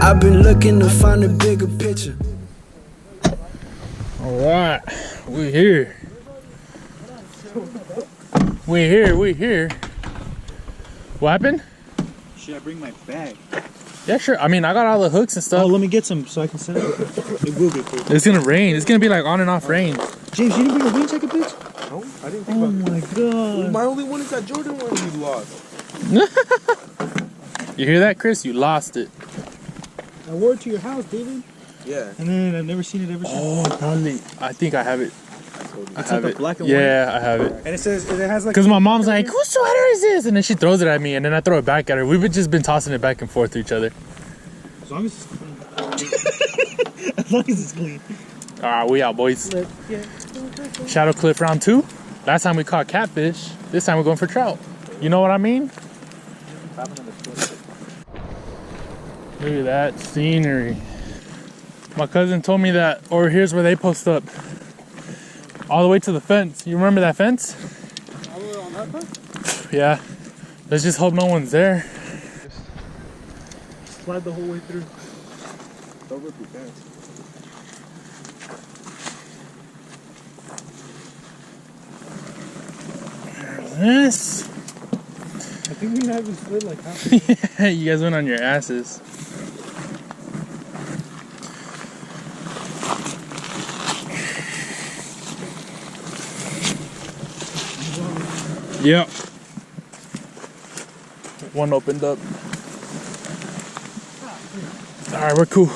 I've been looking to find a bigger picture. All right, we here. We here. What happened? Should I bring my bag? Yeah, sure. I mean, I got all the hooks and stuff. Oh, let me get some so I can set it. It will get cool. It's gonna rain. It's gonna be like on and off rain. James, you didn't bring a wind jacket, bitch? No, I didn't think about it. Oh my god. My only one is that Jordan one you lost. You hear that, Chris? You lost it. I wore it to your house, David. Yeah. And then I've never seen it ever since. Oh, Dudley. I think I have it. It's like the black and Yeah, I have it. And it says, it has like... Because my mom's like, whose sweater is this? And then she throws it at me, and then I throw it back at her. We've just been tossing it back and forth to each other. As long as it's clean. As long as it's clean. All right, we out, boys. Shadow Cliff round 2. Last time we caught catfish. This time we're going for trout. You know what I mean? Look at that scenery. My cousin told me that over here's where they post up. All the way to the fence. You remember that fence? All the way on that fence? Yeah. Let's just hope no one's there. Slide the whole way through. Don't rip your pants. This. I think we haven't slid like half. You guys went on your asses. Yep. One opened up. All right, we're cool. You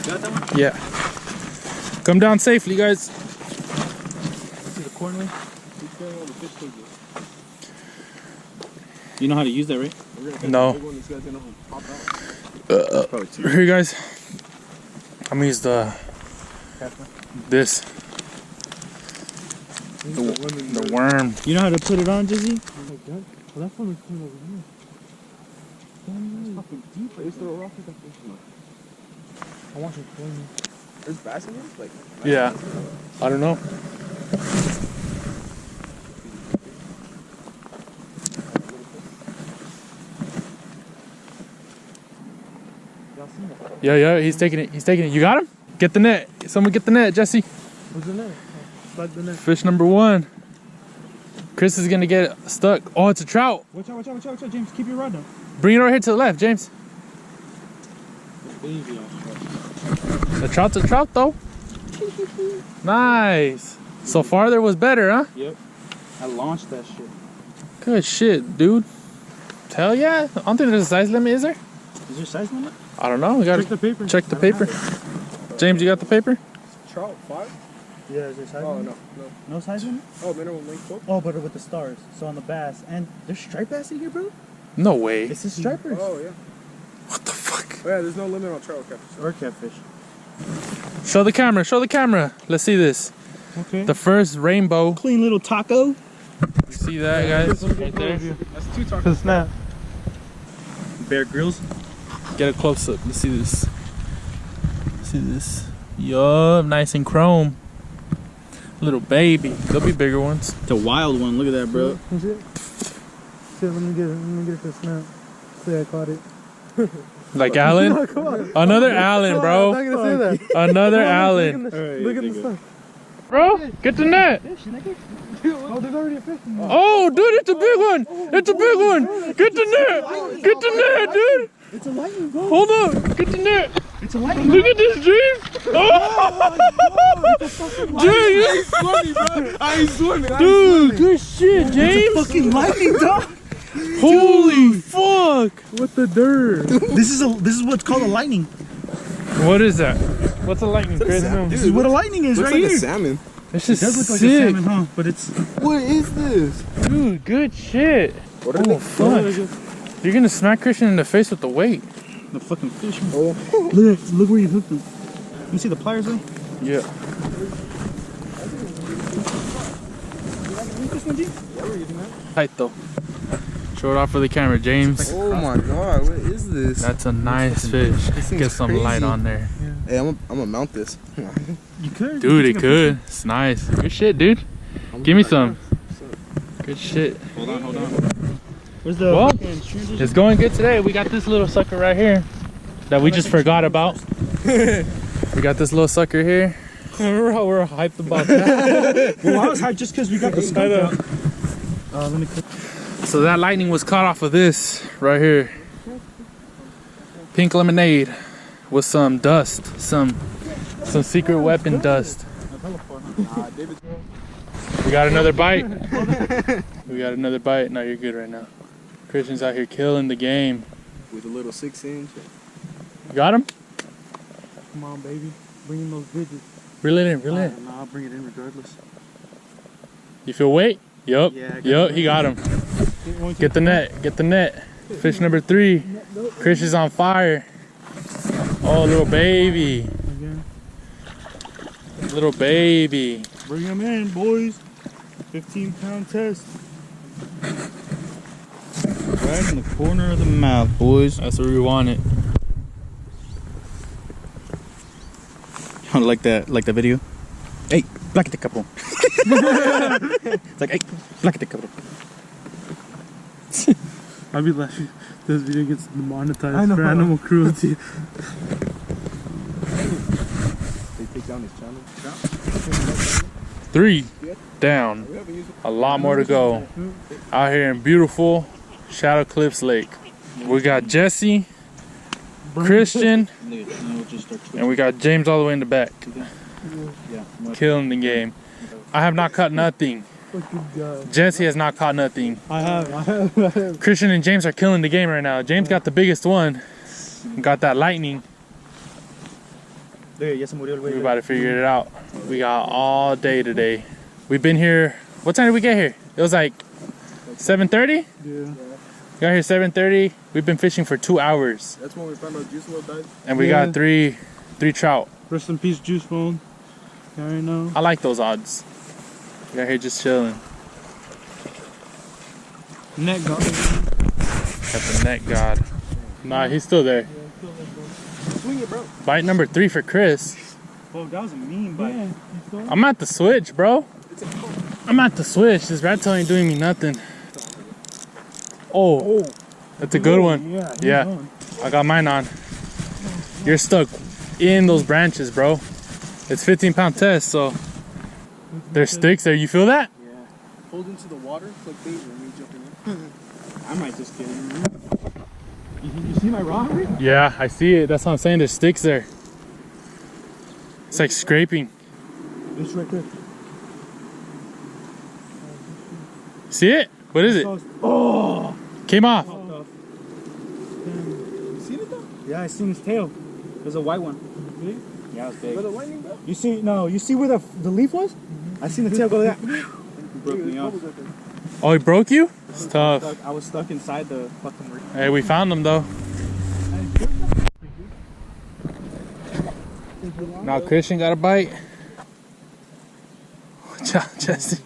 got that one? Yeah. Come down safely, guys. See the corn one? You know how to use that, right? No. Here, guys. I'm gonna use this. The worm. You know how to put it on, Jizzy? Oh my god. Well, that one was coming over here. It's fucking deep. It's the rock is like this. I want some corn. There's bass in here? Like, Yeah. I don't know. Yeah, he's taking it. He's taking it. You got him? Get the net. Someone get the net, Jesse. What's the net? Slide the net. Fish number 1. Chris is gonna get stuck. Oh, it's a trout. Watch out, James. Keep your rod down. Bring it over here to the left, James. The trout's a trout, though. Nice. So far, there was better, huh? Yep. I launched that shit. Good shit, dude. Hell yeah. I don't think there's a size limit, is there? Is there a size limit? I don't know. We gotta check the paper. Check the paper. James, you got the paper? Trout, 5? Yeah, is there a size Oh, limit? no. No size limit? Oh, minimum length 12? Oh, but with the stars. So on the bass. And there's striped bass in here, bro? No way. It's the stripers. Oh, yeah. What the fuck? Oh, yeah, there's no limit on trout catfish. Or catfish. Show the camera. Show the camera. Let's see this. Okay. The first rainbow. Clean little taco. You see that, guys? Right there. That's 2 tacos. Snap. Bear Grylls. Get a close up. Let's see this. See this. Yup, nice and chrome. Little baby. There'll be bigger ones. It's a wild one. Look at that, bro. Is it? Let me get it to snap. See, I caught it. Like Allen? No, come on. Another Allen, I'm bro. not gonna say that. Another Look Allen. at the stuff. Bro, get the net. Oh, there's already a fish in there. Oh, dude, it's a big one. It's a big one. Get the net. Get the net, dude. It's a lightning, bro. Hold up. Get the net. It's a lightning. Look at this, James. Oh, James. I ain't swimming, bro. I ain't swimming. Dude, good shit, James. Fucking lightning, dog. Holy fuck. What the dirt? This is what's called a lightning. What is that? What's a lightning, Chris? This is what a lightning is Looks right like here. a salmon. This It is does look like sick. a salmon, huh? But it's... What is this? Dude, good shit. What are Oh, fuck. You're gonna smack Christian in the face with the weight. The fucking fish, man. Oh. Look where you hooked them. You see the pliers, though? Yeah. Tight though. Show it off for the camera, James. Oh my god, what is this? That's a nice fish. Get some crazy. light on there. Hey, I'm gonna mount this. You could. Dude, it could. It's nice. Good shit, dude. Give me some. Good shit. Hold on. Where's the Well, fucking stringers? it's going good today. We got this little sucker right here. that we just forgot about. We got this little sucker here. Remember how we're hyped about that? Well, I was hyped just because we got the skunk out. Let me click. So that lightning was caught off of this right here. Pink lemonade with some dust, some secret weapon dust. We got another bite. We got another bite. No, you're good right now. Christian's out here killing the game. With a little 6-inch. You got him? Come on, baby. Bring in those digits. Reel it in, reel it in. Nah, I'll bring it in regardless. You feel weight? Yup. Yeah, Yup, he got him. Get the net, get the net. Fish number 3. Christian's on fire. Oh, little baby. Little baby. Bring him in, boys. 15-pound test. Right in the corner of the mouth, boys. That's where we want it. Like that video. Hey, black at the couple. It's like, hey, black at the couple. I'd be laughing. This video gets demonetized for animal cruelty. They take down his channel. 3 down. A lot more to go. Out here in beautiful Shadow Cliffs Lake. We got Jesse, Christian, and we got James all the way in the back. Killing the game. I have not caught nothing. Jesse has not caught nothing. I have. Christian and James are killing the game right now. James got the biggest one. Got that lightning. We're about to figure it out. We got all day today. We've been here. What time did we get here? It was like 7:30? Yeah. Got here 7:30. We've been fishing for 2 hours. That's when we found out Juice WRLD died. And we got three trout. Rest in peace, Juice WRLD. I already know. I like those odds. We got here just chilling. Net god. Got the net god. Nah, he's still there. Swing it, bro. Bite number 3 for Chris. Oh, that was a mean bite. Yeah. I'm at the switch, bro. I'm at the switch. This rat tail ain't doing me nothing. Oh, that's a good one. Yeah, I got mine on. You're stuck in those branches, bro. It's 15-pound test, so there's sticks there. You feel that? Yeah. Hold into the water like bait when we jumping in. I might just get him. You see my rock? Yeah, I see it. That's what I'm saying. There's sticks there. It's like scraping. It's right there. See it? What is it? Oh! Came off. You seen it though? Yeah, I seen his tail. There's a white one. Big? Yeah, it was big. Where the lightning, bro? You see? No, you see where the leaf was? I seen the tail go like that. He broke me off. Oh, he broke you? It's tough. I was stuck inside the fucking ring. Hey, we found him though. Now Christian got a bite. Watch out, Jesse.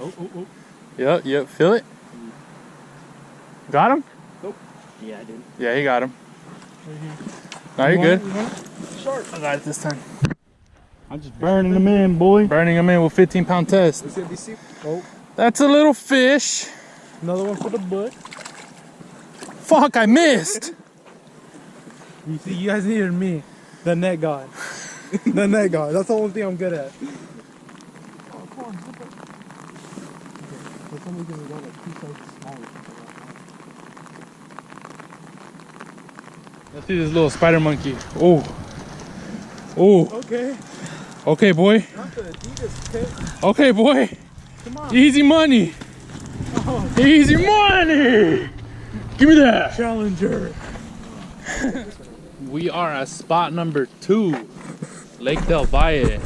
Oh. Yep, feel it? Got him? Yeah, I did. Yeah, he got him. No, you're good. I got it this time. I'm just burning them in, boy. Burning him in with 15-pound test. It's gonna be sea. Oh, That's a little fish. another one for the butt. Fuck, I missed. You see, you guys needed me. The net god. The net god. That's the only thing I'm good at. Let's see this little spider monkey. Oh. Okay. Okay, boy. Okay, boy. Come on. Easy money. Easy money. Give me that. Challenger. We are at spot number 2, Lake Del Valle.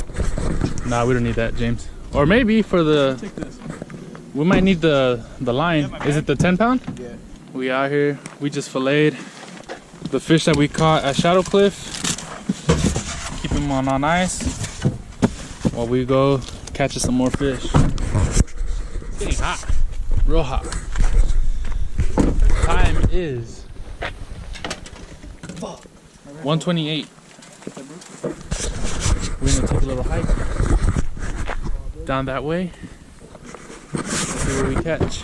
Nah, we don't need that, James. Or maybe for the, we might need the line. Is it the 10-pound? Yeah. We out here. We just filleted the fish that we caught at Shadow Cliff. Keep them on ice while we go catch some more fish. It's getting hot, real hot. Time is 1:28. We're gonna take a little hike down that way. See where we catch.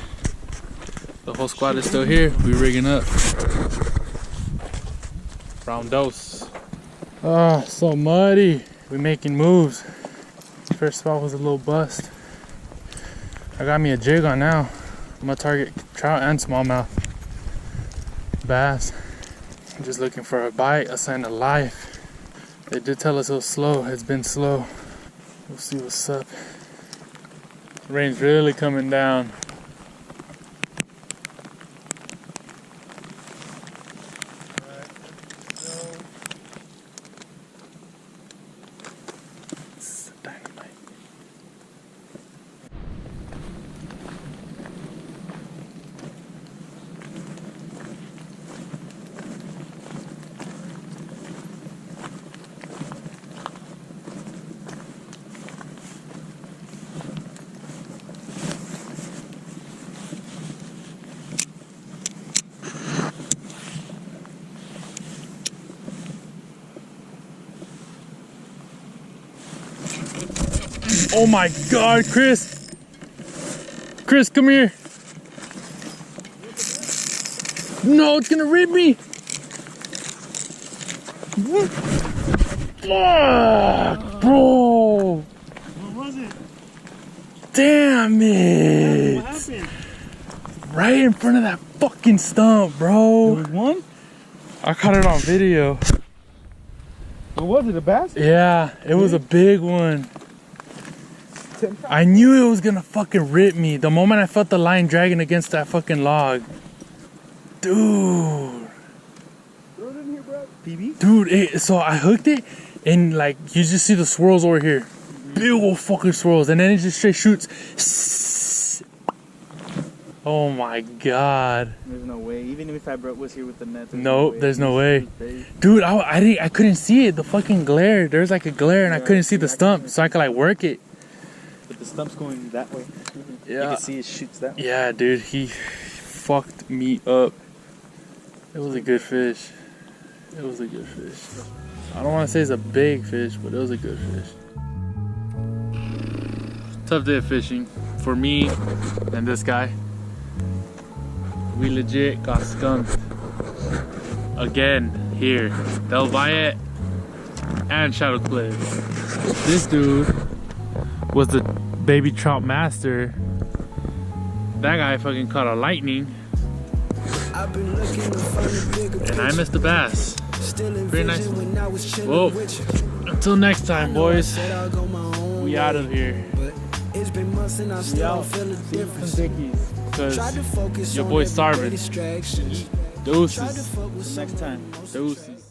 The whole squad is still here. We rigging up. Round dose. Oh, so muddy. We making moves. First spot was a little bust. I got me a jig on now. I'm gonna target trout and smallmouth bass. I'm just looking for a bite, a sign of life. They did tell us it was slow. It's been slow. We'll see what's up. Rain's really coming down. This is dynamite. Oh my God, Chris! Chris, come here! No, it's gonna rip me! Fuck, bro! What was it? Damn it! What happened? Right in front of that fucking stump, bro. There was one? I caught it on video. What was it? A bass? Yeah, it was a big one. I knew it was gonna fucking rip me the moment I felt the line dragging against that fucking log. Dude. Throw it in here, bro. PB? Dude, so I hooked it and like you just see the swirls over here. Big old fucking swirls. And then it just straight shoots. Oh my God. There's no way. Even if I was here with the net. Nope, there's no way. Dude, I couldn't see it. The fucking glare. There's like a glare and I couldn't see the stump so I could like work it. But the stump's going that way. Yeah. You can see it shoots that way. Yeah, dude, he fucked me up. It was a good fish. It was a good fish. I don't want to say it's a big fish, but it was a good fish. Tough day of fishing for me and this guy. We legit got skunked again here. Del Valle and Shadow Cliff. This dude was the baby trout master. That guy fucking caught a lightning. I've been looking to find a bigger And I missed the bass. Still Pretty nice. when I was chilling Whoa. with you. Until next time, boys. Said I'll go my own We out of here. but it's been months and I still don't feel a difference. Tried to Because focus your on boy's everyday starving. distractions. Tried to Deuces. focus Next time. Deuces.